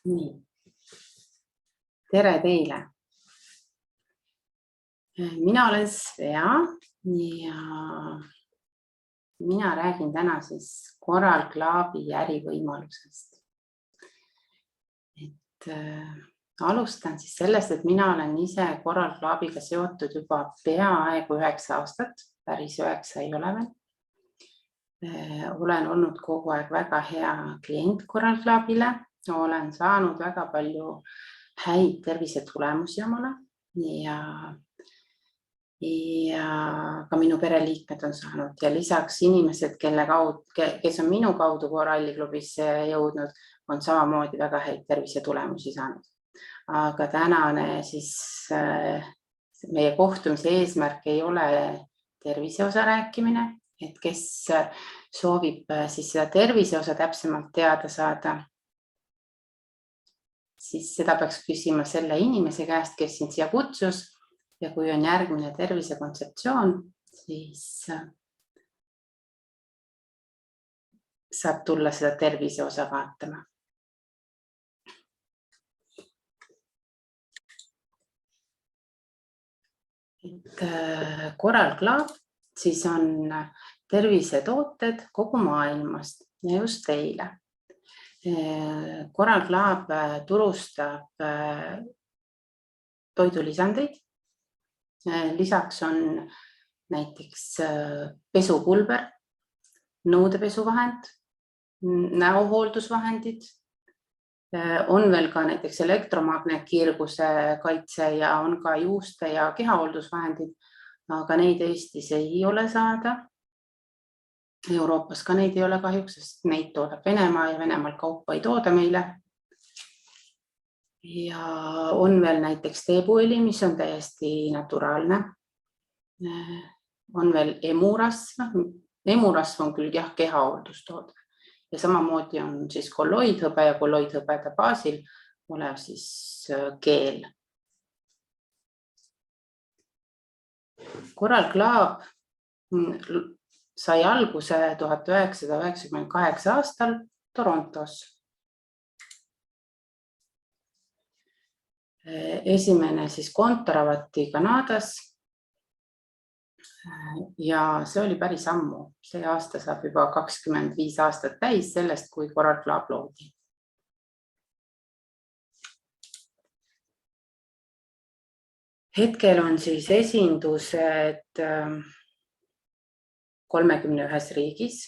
Nii. Tere teile. Mina olen Svea ja mina räägin täna siis Coral Clubi ärivõimalusest. Alustan siis sellest, et mina olen ise Coral Clubiga seotud juba peaaegu 9 aastat, päris 9 ei ole veel. Olen olnud kogu aeg väga hea klient Coral Clubile, olen saanud väga palju häid tervisetulemusi omale ja ka minu pereliikmed on saanud ja lisaks inimesed, kes on minu kaudu Corali klubisse jõudnud, on samamoodi väga häid tervisetulemusi saanud. Aga tänane siis meie kohtumise eesmärk ei ole tervise osa rääkimine, et kes soovib siis seda tervise osa täpsemalt teada saada, siis seda peaks küsima selle inimese käest, kes sind siia kutsus. Ja kui on järgmine tervise kontseptsioon, siis saab tulla seda tervise osa vaatama. Coral Club siis on tervisetooted kogu maailmast ja just teile. Coral Club turustab toidulisandeid. Lisaks on näiteks pesupulber, nõudepesuvahend, näohooldusvahendid. On veel ka näiteks elektromagnetkiirguse kaitse ja on ka juuste ja kehahooldusvahendid, aga neid Eestis ei ole saada. Euroopas ka neid ei ole kahjuks, sest neid toodab Venemaa ja Venemaal kaupa ei tooda meile. Ja on veel näiteks teepuõli, mis on täiesti naturaalne. On veel emurasv. Emurasv on küll jah kehahooldustoode. Ja samamoodi on siis kolloidhõbe ja kolloidhõbeda baasil olev siis keel. Coral Club sai alguse 1998 aastal Torontos. Esimene siis kontor avati Kanadas ja see oli päris ammu. See aasta saab juba 25 aastat täis sellest, kui Coral Club loodi. Hetkel on siis esindused 31 riigis.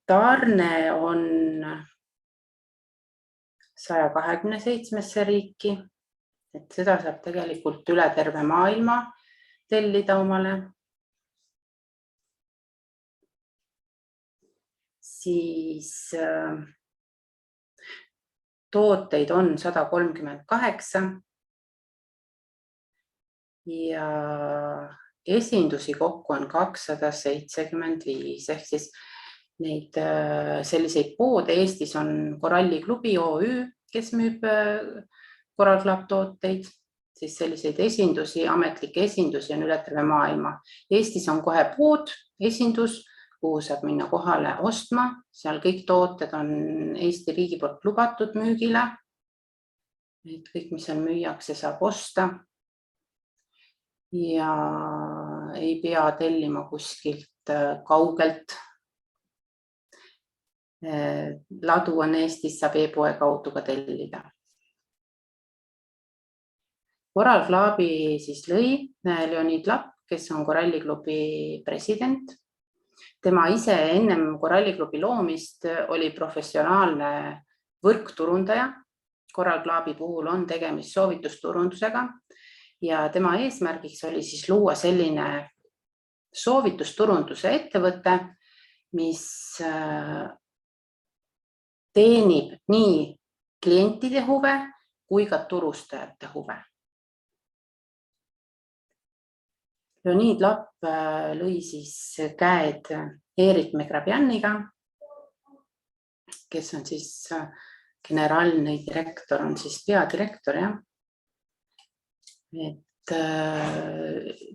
Tarne on 127 riiki, et seda saab tegelikult üle terve maailma tellida omale. Siis tooteid on 138 ja esindusi kokku on 275, ehk siis neid selliseid poode Eestis on Corali klubi OÜ, kes müüb Coral Club tooteid, siis selliseid esindusi, ametlikke esindusi on üle terve maailma. Eestis on kohe pood, esindus, kuhu saab minna kohale ostma. Seal kõik tooted on Eesti riigi poolt lubatud müügile. Kõik, mis seal müüakse, saab osta. Ja ei pea tellima kuskilt kaugelt. Ladu on Eestis, saab e-poe kaudu ka tellida. Coral Clubi siis lõi Leonid Lapp, kes on Corali klubi president. Tema ise ennem Corali klubi loomist oli professionaalne võrkturundaja. Coral Clubi puhul on tegemist soovitusturundusega ja tema eesmärgiks oli siis luua selline soovitusturunduse ettevõte, mis teenib nii klientide huve kui ka turustajate huve. Leonid Lapp lõi siis käed Erik Megrabianiga, kes on siis generaalne direktor, on siis peadirektor. Et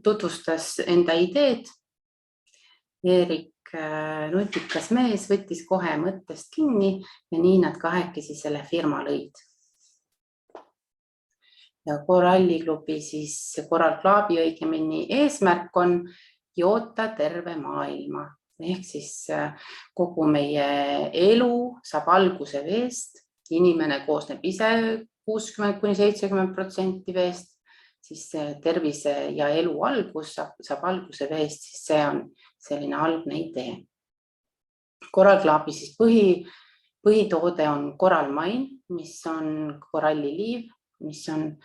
tutvustas enda ideed. Erik nutikas mees võttis kohe mõttest kinni ja nii nad kahekesi selle firma lõid. Ja koralliklubi Coral Clubi õigemini eesmärk on joota terve maailma. Ehk siis kogu meie elu saab alguse veest. Inimene koosneb ise 60–70% veest. Siis tervise ja elu algus saab alguse veest, siis see on selline algne idee. Coral Clubi põhitoode on korallmain, mis on koralliliiv, mis on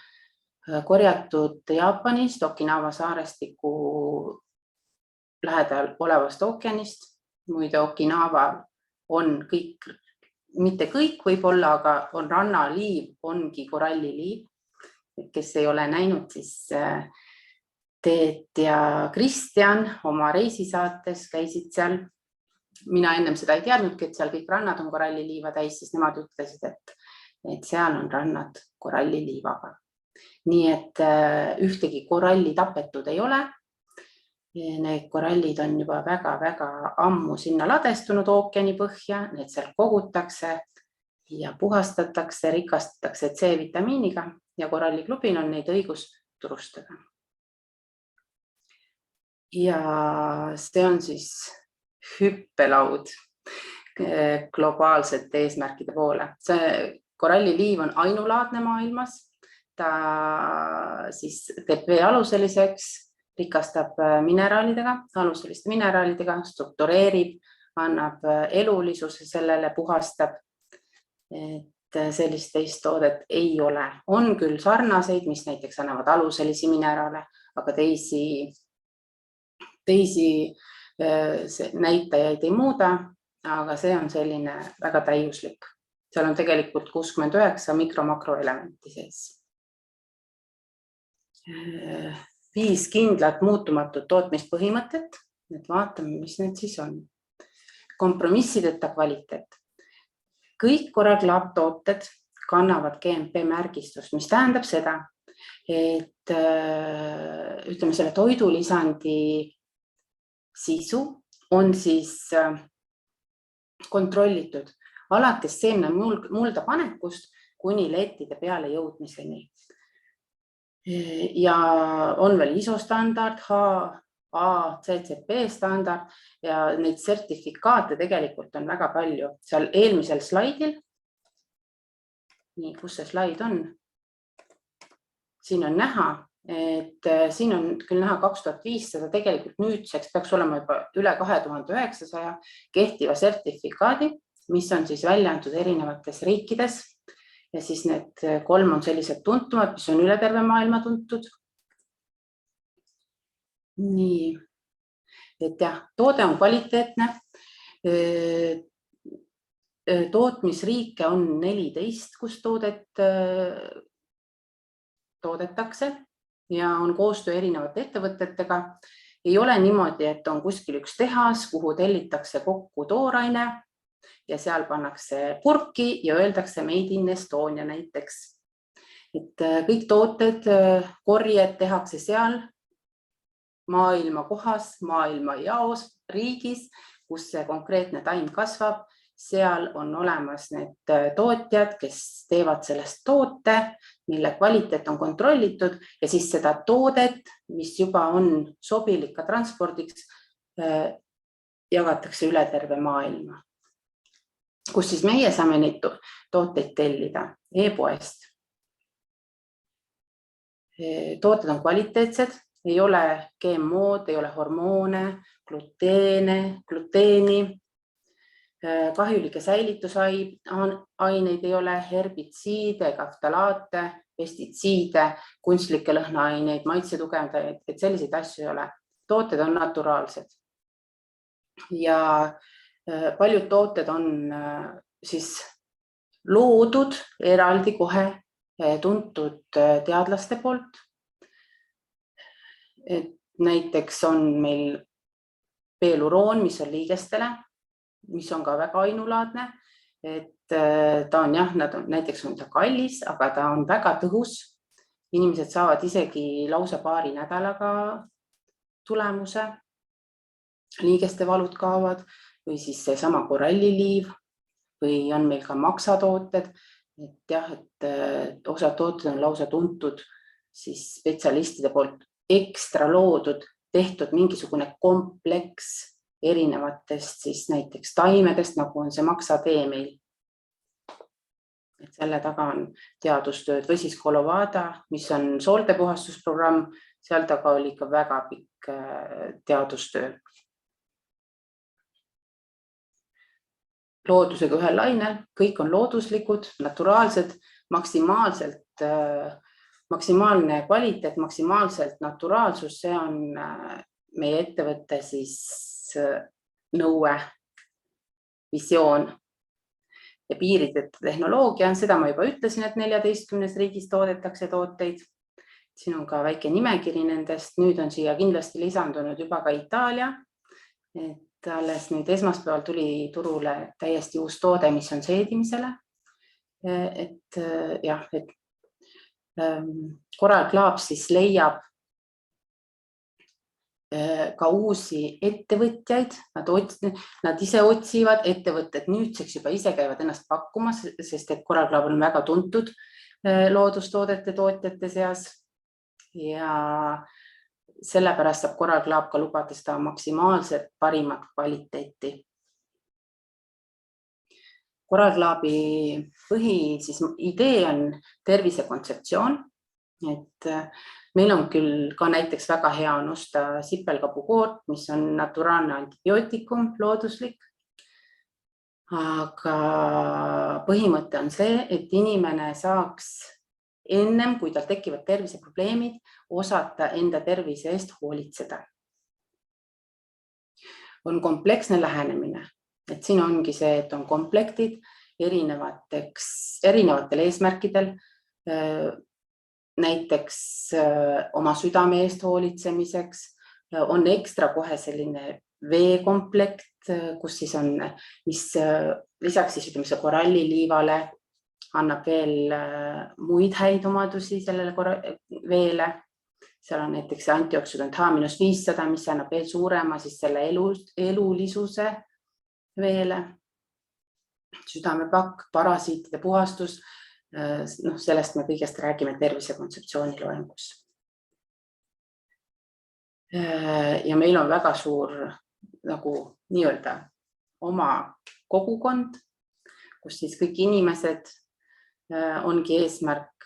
korjatud Jaapanist, Okinawa saarestiku lähedal olevast ookeanist. Muide, Okinawa on kõik, mitte kõik võib-olla, aga on rannaliiv, ongi koralliliiv. Kes ei ole näinud, siis Teet ja Kristjan oma reisisaates käisid seal. Mina ennem seda ei teadnudki, et seal kõik rannad on koralliliiva täis, siis nemad ütlesid, et seal on rannad koralliliivaga. Nii et ühtegi koralli tapetud ei ole. Need korallid on juba väga-väga ammu sinna ladestunud ookeani põhja, need seal kogutakse ja puhastatakse, rikastatakse C-vitamiiniga ja koralliklubil on neid õigus turustada. Ja see on siis hüppelaud globaalsete eesmärkide poole. See koralliliiv on ainulaadne maailmas. Ta siis teeb vee aluseliseks, rikastab aluseliste mineraalidega, struktureerib, annab elulisuse sellele, puhastab. Et sellist teist toodet ei ole. On küll sarnaseid, mis näiteks annavad aluselisi mineraale, aga teisi näitajaid ei muuda, aga see on selline väga täiuslik. Seal on tegelikult 69 mikro-makroelementi sees. 5 kindlat muutumatut tootmispõhimõtet. Nüüd vaatame, mis need siis on. Kompromissideta kvaliteet. Kõik Coral Club tooted kannavad GMP märgistust, mis tähendab seda, et ütleme, selle toidulisandi sisu on siis kontrollitud alates seemne mulda panekust kuni lettide peale jõudmiseni. Ja on veel ISO standard, HACCP standard ja neid sertifikaate tegelikult on väga palju. Seal eelmisel slaidil, nii, kus see slaid on? Siin on näha, et siin on küll näha 2500, tegelikult nüüdseks peaks olema juba üle 2900 kehtiva sertifikaadi, mis on siis välja antud erinevates riikides. Ja siis need 3 on sellised tuntumad, mis on üle terve maailma tuntud. Nii, et jah, toode on kvaliteetne. Tootmisriike on 14, kus toodetakse ja on koostöö erinevate ettevõtetega. Ei ole niimoodi, et on kuskil üks tehas, kuhu tellitakse kokku tooraine ja seal pannakse purki ja öeldakse Made in Estonia näiteks. Et kõik tooted, korjed tehakse seal maailma kohas, maailma jaos, riigis, kus see konkreetne taim kasvab. Seal on olemas need tootjad, kes teevad sellest toote, mille kvaliteet on kontrollitud ja siis seda toodet, mis juba on sobilik ka transpordiks, jagatakse üle terve maailma. Kus siis meie saame neid tooteid tellida e-poest. Tooted on kvaliteetsed, ei ole GMO-d, ei ole hormoone, gluteeni, kahjulikke säilitusaineid ei ole, herbitsiide, kaftalaate, pestitsiide, kunstlikke lõhnaaineid, maitsetugevdajaid, et selliseid asju ei ole. Tooted on naturaalsed. Ja paljud tooted on siis loodud eraldi kohe tuntud teadlaste poolt. Et näiteks on meil peeluroon, mis on liigestele, mis on ka väga ainulaadne. Et ta on näiteks on ta kallis, aga ta on väga tõhus. Inimesed saavad isegi lausa paari nädalaga tulemuse. liigeste valud kaovad või siis seesama koralliliiv või on meil ka maksatooted, et jah, et osad tooted on lausa tuntud siis spetsialistide poolt ekstra loodud, tehtud mingisugune kompleks erinevatest siis näiteks taimedest, nagu on see maksatee meil. Et selle taga on teadustööd või siis Colovada, mis on sooltepuhastusprogramm, seal taga oli ikka väga pikk teadustöö. Loodusega ühel lainel, kõik on looduslikud, naturaalsed, maksimaalne kvaliteet, maksimaalselt naturaalsus, see on meie ettevõtte siis nõue, visioon ja piirideta tehnoloogia. Seda ma juba ütlesin, et 14 riigis toodetakse tooteid. Siin on ka väike nimekiri nendest. Nüüd on siia kindlasti lisandunud juba ka Itaalia. Et alles nüüd esmaspäeval tuli turule täiesti uus toode, mis on seedimisele. Et jah, et Coral Club siis leiab ka uusi ettevõtjaid. Nad ise otsivad ettevõtted, nüüdseks juba ise käivad ennast pakkumas, sest et Coral Club on väga tuntud loodustoodete tootjate seas. Ja sellepärast saab Coral Club ka lubada seda maksimaalselt parimat kvaliteeti. Coral Clubi idee on tervisekontseptsioon, et meil on küll ka näiteks väga hea on osta sipelgapukoort, mis on naturaalne antibiootikum, looduslik. Aga põhimõte on see, et inimene saaks ennem, kui tal tekivad terviseprobleemid, osata enda tervise eest hoolitseda. On kompleksne lähenemine, et siin ongi see, et on komplektid erinevatel eesmärkidel, näiteks oma südame eest hoolitsemiseks, on ekstra kohe selline veekomplekt, kus siis on, mis lisaks siis ütleme koralliliivale annab veel muid häid omadusi sellele veele. Seal on näiteks antioksüdant H-500, mis annab veel suurema siis selle elulisuse veele. Südamepakk, parasiitide puhastus, sellest me kõigest räägime tervisekontseptsiooni loengus. Ja meil on väga suur nagu nii-öelda oma kogukond, kus siis kõik inimesed ongi eesmärk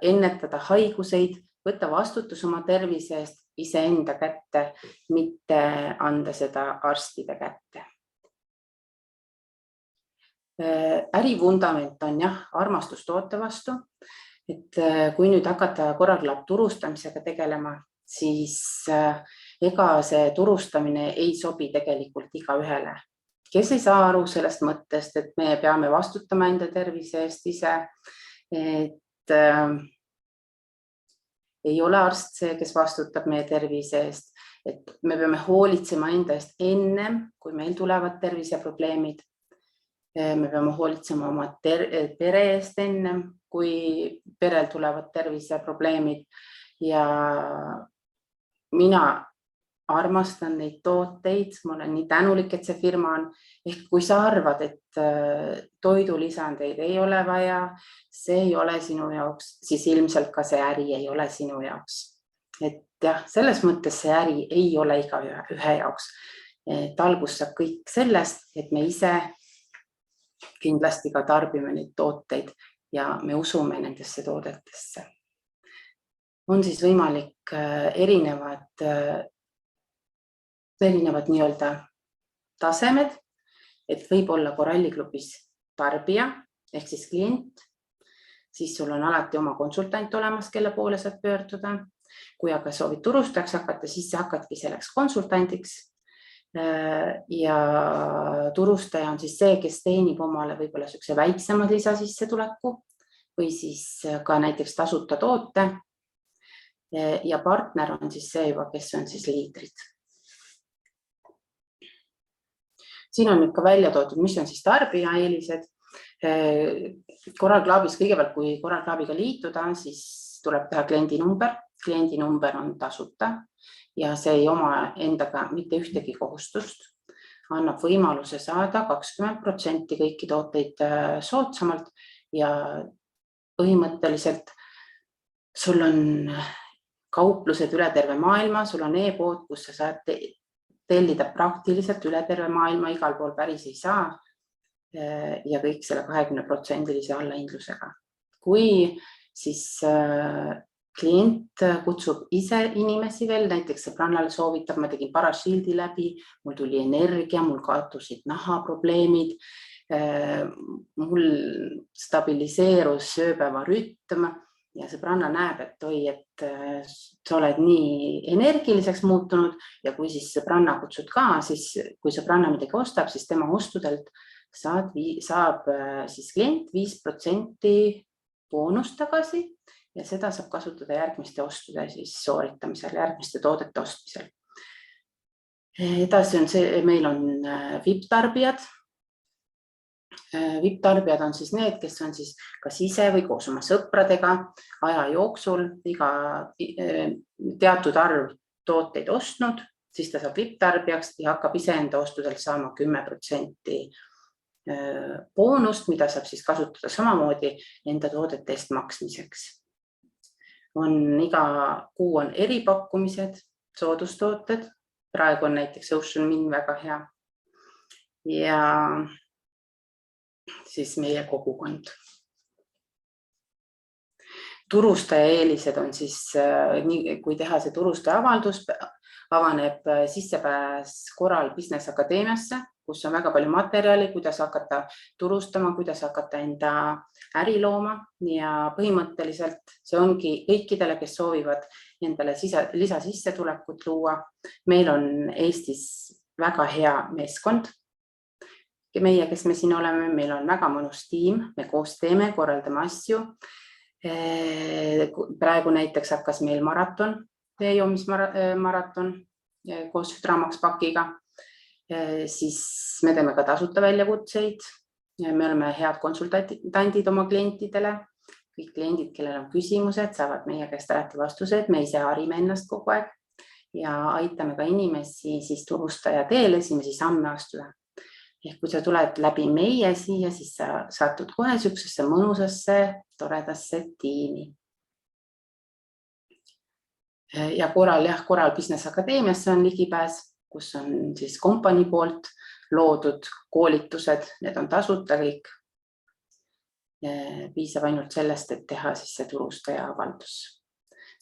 ennetada haiguseid, võtta vastutus oma tervise eest iseenda kätte, mitte anda seda arstide kätte. Ärivundament on armastus toote vastu, et kui nüüd hakata Coral Club turustamisega tegelema, siis ega see turustamine ei sobi tegelikult igaühele. Kes ei saa aru sellest mõttest, et me peame vastutama enda tervise eest ise, et ei ole arst see, kes vastutab meie tervise eest, et me peame hoolitsema enda eest ennem, kui meil tulevad terviseprobleemid. Me peame hoolitsema oma pere eest ennem, kui perel tulevad terviseprobleemid ja mina armastan neid tooteid, ma olen nii tänulik, et see firma on. Ehk kui sa arvad, et toidulisandeid ei ole vaja, see ei ole sinu jaoks, siis ilmselt ka see äri ei ole sinu jaoks. Et jah, selles mõttes see äri ei ole igaühe jaoks. Algus saab kõik sellest, et me ise kindlasti ka tarbime neid tooteid ja me usume nendesse toodetesse. On siis võimalik erinevad nii-öelda tasemed, et võib olla koralliklubis tarbija ehk siis klient, siis sul on alati oma konsultant olemas, kelle poole saad pöörduda. Kui aga soovid turustajaks hakata, siis sa hakkadki selleks konsultandiks ja turustaja on siis see, kes teenib omale võib-olla sellise väiksema lisasissetuleku või siis ka näiteks tasuta toote ja partner on siis see juba, kes on siis liidrid. Siin on nüüd ka välja toodud, mis on siis tarbija eelised. Coral Clubis kõigepealt, kui Coral Clubiga liituda, siis tuleb teha kliendinumber. Kliendinumber on tasuta ja see ei oma endaga mitte ühtegi kohustust, annab võimaluse saada 20% kõiki tooteid soodsamalt ja põhimõtteliselt sul on kauplused üle terve maailma, sul on e-pood, kus sa saad tellida praktiliselt üle terve maailma, igal pool päris ei saa ja kõik selle 20% allahindlusega. Kui siis klient kutsub ise inimesi veel, näiteks sõbrannale soovitab, ma tegin Parashildi läbi, mul tuli energia, mul kaotusid nahaprobleemid, mul stabiliseerus ööpäevarütm ja sõbranna näeb, et oi, et sa oled nii energiliseks muutunud ja kui siis sõbranna kutsud ka, siis kui sõbranna midagi ostab, siis tema ostudelt saab siis klient 5% boonust tagasi ja seda saab kasutada järgmiste ostude siis sooritamisel, järgmiste toodete ostmisel. Edasi on see, meil on VIP-tarbijad. VIP-tarbijad on siis need, kes on siis kas ise või koos oma sõpradega aja jooksul iga teatud arv tooteid ostnud, siis ta saab VIP-tarbijaks ja hakkab iseenda ostudelt saama 10% boonust, mida saab siis kasutada samamoodi enda toodete eest maksmiseks. Iga kuu on eripakkumised, soodustooted, praegu on näiteks Ocean Min väga hea ja siis meie kogukond. Turustaja eelised on siis, kui teha see turustaja avaldus, avaneb sissepääs Coral Business Akadeemiasse, kus on väga palju materjali, kuidas hakata turustama, kuidas hakata enda äri looma ja põhimõtteliselt see ongi kõikidele, kes soovivad endale lisasissetulekut luua. Meil on Eestis väga hea meeskond. Meie, kes me siin oleme, meil on väga mõnus tiim, me koos teeme, korraldame asju. Praegu näiteks hakkas meil maraton, veejoomismaraton koos Dramax pakiga. Siis me teeme ka tasuta väljakutseid. Me oleme head konsultandid oma klientidele. Kõik kliendid, kellel on küsimused, saavad meie käest alati vastused. Me ise harime ennast kogu aeg ja aitame ka inimesi siis turustaja teel esimesi samme astuda. Ehk kui sa tuled läbi meie siia, siis sa satud kohe süksusse mõnusasse, toredasse tiimi. Ja Coral Business Akadeemiasse on ligipääs, kus on siis kompanii poolt loodud koolitused, need on tasuta kõik. Piisab ainult sellest, et teha siis see turustaja avaldus.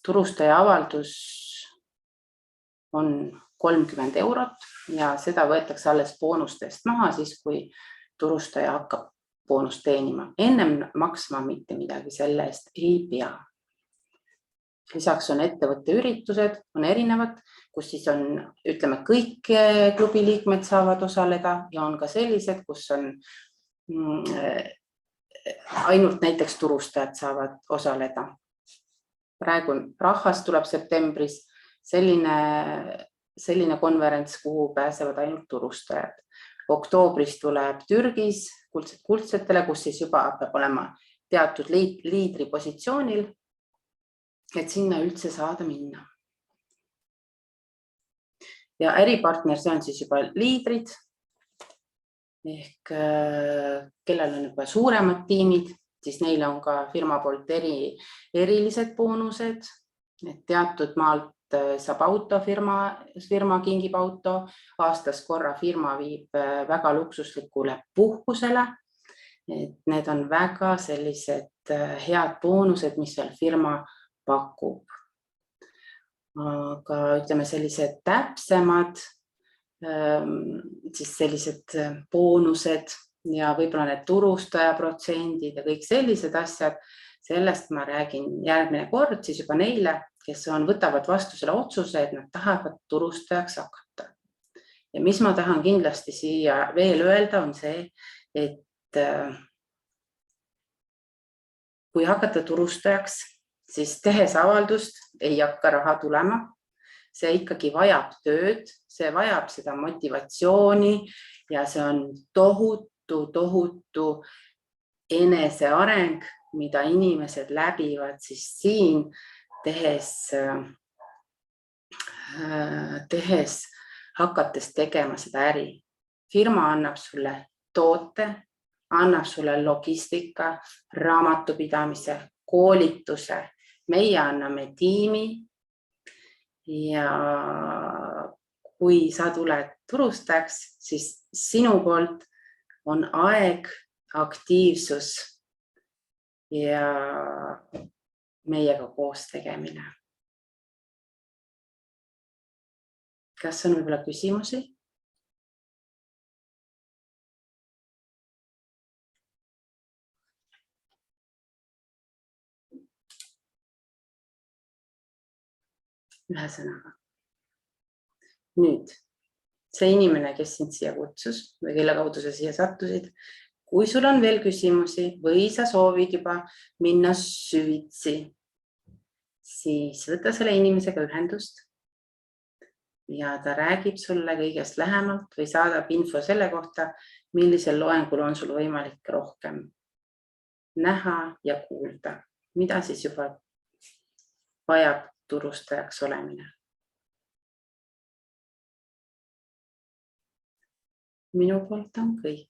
Turustaja avaldus on 30 eurot ja seda võetakse alles boonustest maha, siis kui turustaja hakkab boonust teenima. Ennem maksma mitte midagi selle eest ei pea. Lisaks on ettevõtte üritused, on erinevad, kus siis on, ütleme, kõik klubi liikmed saavad osaleda ja on ka sellised, kus on ainult näiteks turustajad saavad osaleda. Praegu Prahas tuleb septembris selline konverents, kuhu pääsevad ainult turustajad. Oktoobris tuleb Türgis kuldsetele, kus siis juba peab olema teatud liidri positsioonil, et sinna üldse saada minna. Ja äripartner, see on siis juba liidrid, ehk kellel on juba suuremad tiimid, siis neile on ka firma poolt erilised boonused, et teatud maalt saab firma kingib auto, aastas korra firma viib väga luksuslikule puhkusele. Need on väga sellised head boonused, mis veel firma pakub. Aga ütleme sellised täpsemad, siis sellised boonused ja võib-olla need turustaja protsendid ja kõik sellised asjad, sellest ma räägin järgmine kord siis juba neile, kes võtavad vastu selle otsuse, et nad tahavad turustajaks hakata. Ja mis ma tahan kindlasti siia veel öelda, on see, et kui hakata turustajaks, siis tehes avaldust ei hakka raha tulema. See ikkagi vajab tööd, see vajab seda motivatsiooni ja see on tohutu eneseareng, mida inimesed läbivad siis siin tehes tehes, hakates tegema seda äri. Firma annab sulle toote, annab sulle logistika, raamatupidamise, koolituse. Meie anname tiimi ja kui sa tuled turustajaks, siis sinu poolt on aeg, aktiivsus ja meiega koos tegemine. Kas on võib-olla küsimusi? Ühesõnaga. Nüüd, see inimene, kes sind siia kutsus või kelle kaudu sa siia sattusid, kui sul on veel küsimusi või sa soovid juba minna süvitsi, siis võta selle inimesega ühendust ja ta räägib sulle kõigest lähemalt või saadab info selle kohta, millisel loengul on sul võimalik rohkem näha ja kuulda, mida siis juba vajab turustajaks olemine. Minu poolt on kõik.